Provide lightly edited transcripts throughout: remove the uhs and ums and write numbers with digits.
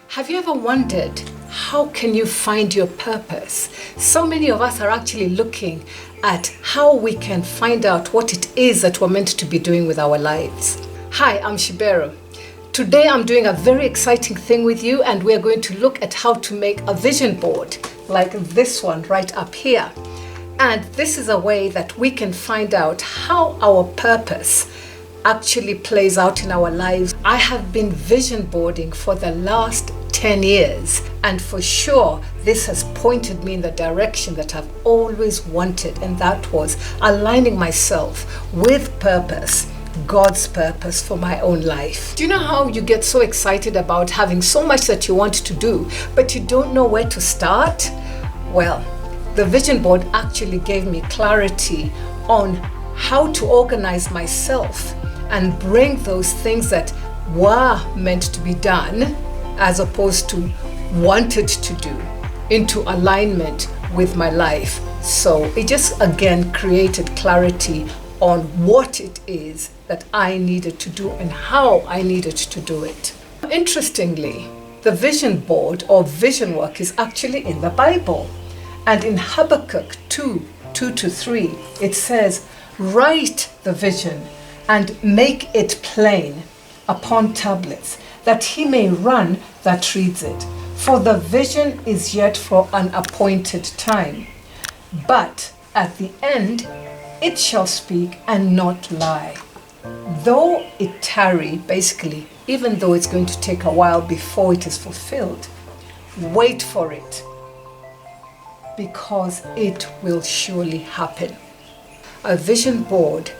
Have you ever wondered, how can you find your purpose? So many of us are actually looking at how we can find out what it is that we're meant to be doing with our lives. Hi, I'm Shibber. Today I'm doing a very exciting thing with you, and we're going to look at how to make a vision board like this one right up here. And this is a way that we can find out how our purpose actually plays out in our lives. I have been vision boarding for the last 10 years, and for sure this has pointed me in the direction that I've always wanted, and that was aligning myself with purpose, God's purpose for my own life. Do you know how you get so excited about having so much that you want to do, but you don't know where to start? Well, the vision board actually gave me clarity on how to organize myself and bring those things that were meant to be done, as opposed to wanted to do, into alignment with my life. So it just again created clarity on what it is that I needed to do and how I needed to do it. Interestingly, the vision board or vision work is actually in the Bible. And in Habakkuk 2:2-3, it says, "Write the vision and make it plain upon tablets, that he may run that reads it. For the vision is yet for an appointed time, but at the end it shall speak and not lie. Though it tarry," basically, even though it's going to take a while before it is fulfilled, wait for it, because it will surely happen. A vision board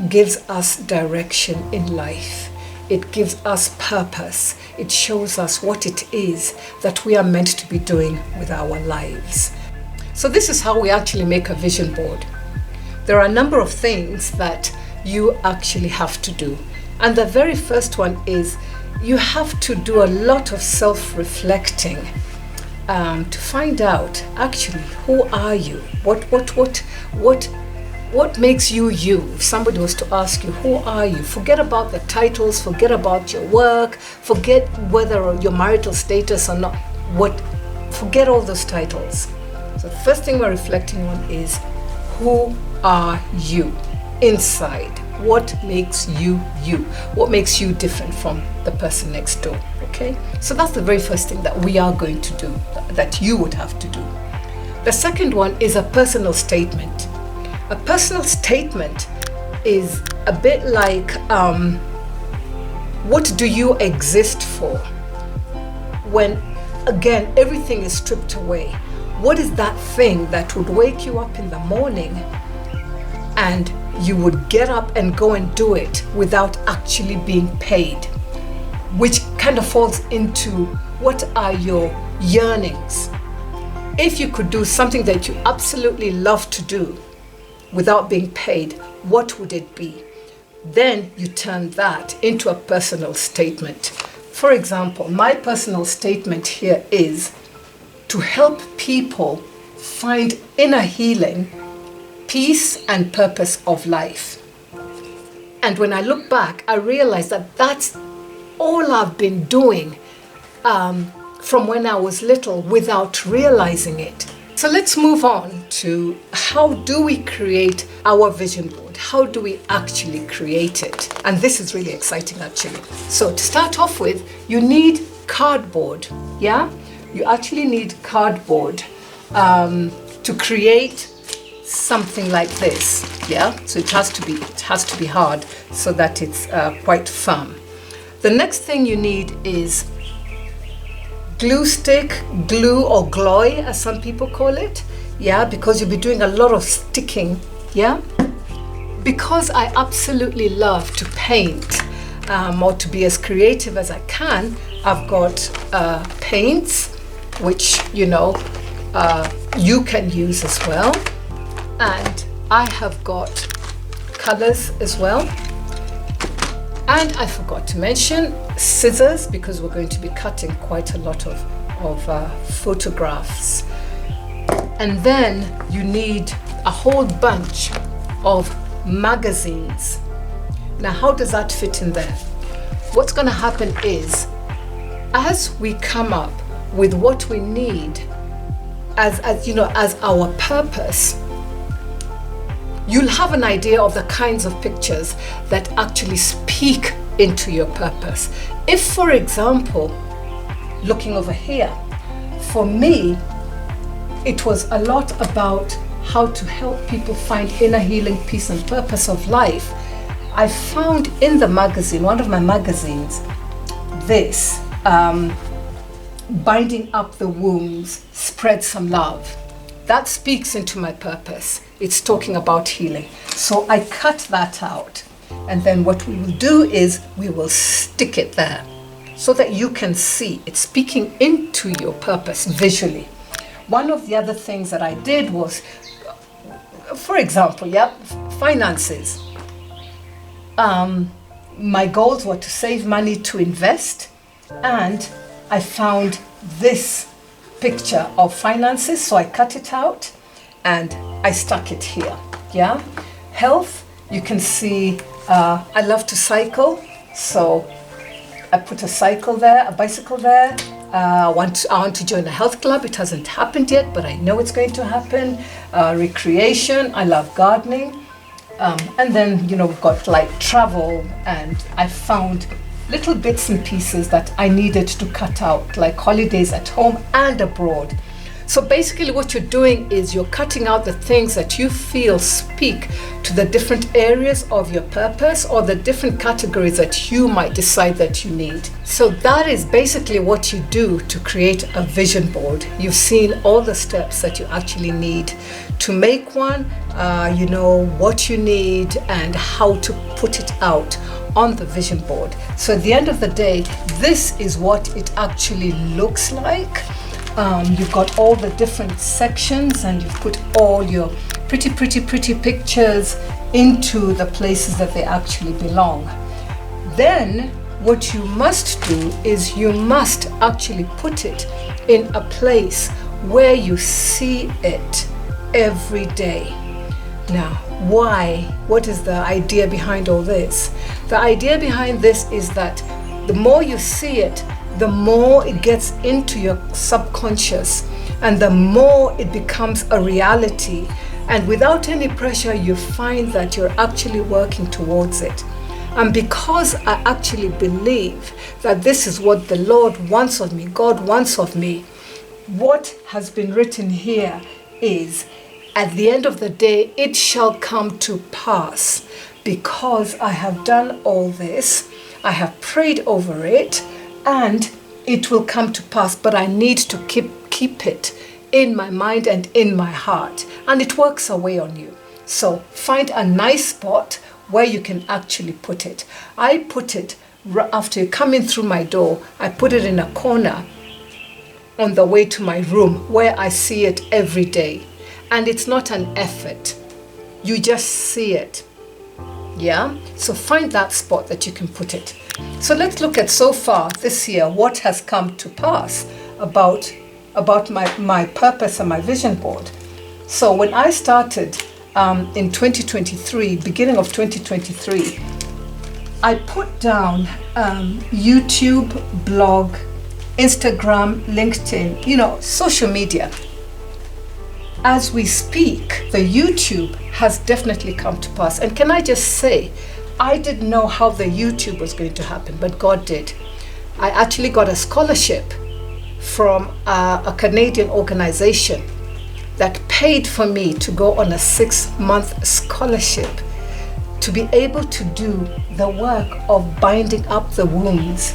gives us direction in life. It gives us purpose. It shows us what it is that we are meant to be doing with our lives. So this is how we actually make a vision board. There are a number of things that you actually have to do. And the very first one is you have to do a lot of self-reflecting to find out actually who are you? What makes you you? If somebody was to ask you, who are you? Forget about the titles, forget about your work, forget whether your marital status or not. Forget all those titles. So the first thing we're reflecting on is, who are you inside? What makes you you? What makes you different from the person next door? Okay? So that's the very first thing that we are going to do, that you would have to do. The second one is a personal statement. A personal statement is a bit like, what do you exist for? When, again, everything is stripped away, what is that thing that would wake you up in the morning and you would get up and go and do it without actually being paid? Which kind of falls into, what are your yearnings? If you could do something that you absolutely love to do without being paid, what would it be? Then you turn that into a personal statement. For example, my personal statement here is to help people find inner healing, peace, and purpose of life. And when I look back, I realize that that's all I've been doing from when I was little without realizing it. So let's move on to, how do we create our vision board? How do we actually create it? And this is really exciting, actually. So to start off with, you need cardboard. Yeah, you actually need cardboard to create something like this. Yeah, so it has to be hard so that it's quite firm. The next thing you need is glue stick, glue, or gloy, as some people call it. Yeah, because you'll be doing a lot of sticking. Yeah, because I absolutely love to paint, or to be as creative as I can, I've got paints, which you can use as well, and I have got colors as well. And I forgot to mention scissors, because we're going to be cutting quite a lot of photographs. And then you need a whole bunch of magazines. Now, how does that fit in there? What's going to happen is as we come up with what we need as our purpose, you'll have an idea of the kinds of pictures that actually speak into your purpose. If, for example, looking over here, for me, it was a lot about how to help people find inner healing, peace, and purpose of life. I found in the magazine, one of my magazines, this, Binding Up the Wounds, Spread Some Love. That speaks into my purpose. It's talking about healing. So I cut that out. And then what we will do is we will stick it there so that you can see it's speaking into your purpose visually. One of the other things that I did was, for example, finances. My goals were to save money to invest, and I found this picture of finances, so I cut it out and I stuck it here. Health, you can see I love to cycle, so I put a bicycle there. I want to join a health club. It hasn't happened yet, but I know it's going to happen. Recreation, I love gardening. And then, we've got like travel, and I found little bits and pieces that I needed to cut out, like holidays at home and abroad. So basically what you're doing is you're cutting out the things that you feel speak to the different areas of your purpose or the different categories that you might decide that you need. So that is basically what you do to create a vision board. You've seen all the steps that you actually need to make one, what you need and how to put it out on the vision board. So at the end of the day, this is what it actually looks like. You've got all the different sections, and you've put all your pretty pictures into the places that they actually belong. Then what you must do is you must actually put it in a place where you see it every day. Now, why? What is the idea behind all this? The idea behind this is that the more you see it, the more it gets into your subconscious, and the more it becomes a reality. And without any pressure, you find that you're actually working towards it. And because I actually believe that this is what the Lord wants of me, God wants of me, what has been written here is, at the end of the day, it shall come to pass, because I have done all this, I have prayed over it, and it will come to pass. But I need to keep it in my mind and in my heart, and it works away on you. So find a nice spot where you can actually put it. I put it after you come in through my door. I put it in a corner on the way to my room where I see it every day, and it's not an effort. You just see it. So find that spot that you can put it. So let's look at so far this year what has come to pass about my purpose and my vision board. So when I started in 2023, beginning of 2023, I put down YouTube, blog, Instagram, LinkedIn, social media. As we speak, the YouTube has definitely come to pass. And can I just say, I didn't know how the YouTube was going to happen, but God did. I actually got a scholarship from a Canadian organization that paid for me to go on a 6-month scholarship to be able to do the work of binding up the wounds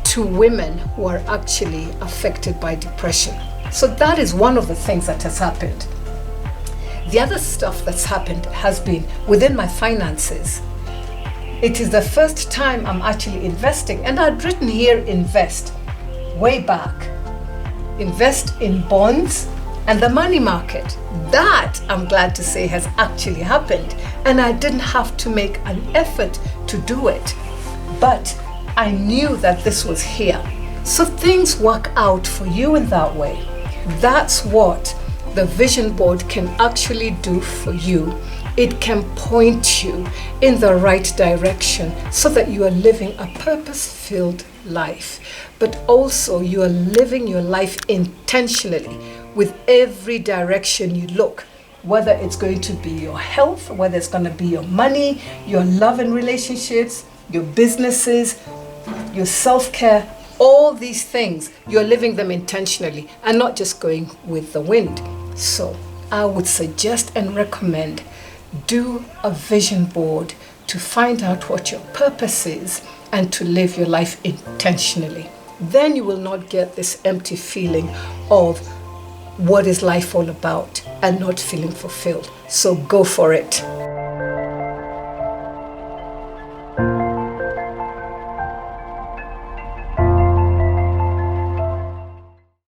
to women who are actually affected by depression. So that is one of the things that has happened. The other stuff that's happened has been within my finances. It is the first time I'm actually investing, and I'd written here invest way back. Invest in bonds and the money market. That, I'm glad to say, has actually happened, and I didn't have to make an effort to do it, but I knew that this was here. So things work out for you in that way. That's what the vision board can actually do for you. It can point you in the right direction so that you are living a purpose-filled life, but also you are living your life intentionally with every direction you look. Whether it's going to be your health, whether it's going to be your money, your love and relationships, your businesses, your self-care, all these things, you're living them intentionally and not just going with the wind. So I would suggest and recommend do a vision board to find out what your purpose is and to live your life intentionally. Then you will not get this empty feeling of what is life all about and not feeling fulfilled. So go for it.